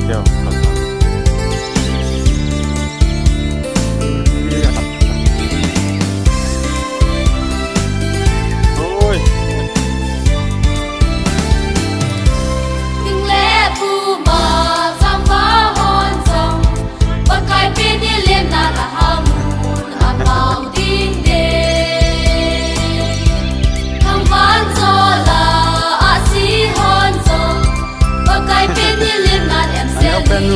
kêu ôi tiếng lẽ phu mà giang phá hòn sông bất cai bên đi lên là hầm hàn màu tiếng đê thăm phán cho là asi hòn sông bất cai bên đi lên là em sẽ đi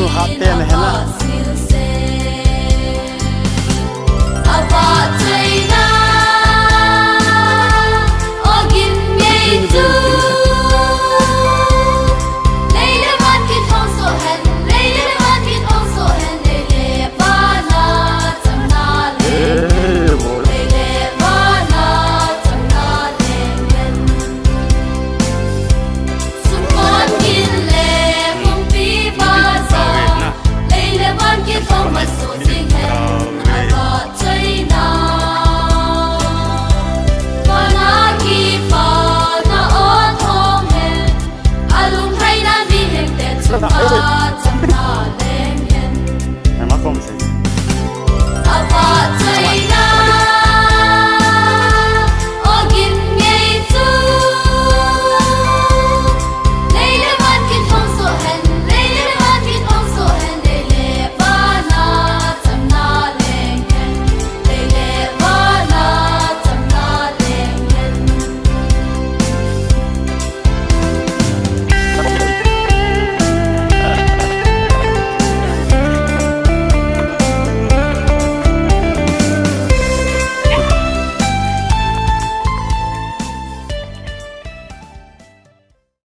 Ava chơi na ogin nghe tu lấy le van kít hong so hen lấy le van kít hong so hen lấy le va na chăm na le lấy le va na chăm na le men sum con gin le mong pi ba sa lấy le van kít hong ma so jing hen Ava chơi na va na ki pa na on hong hen alung hai na vi hem te chu ma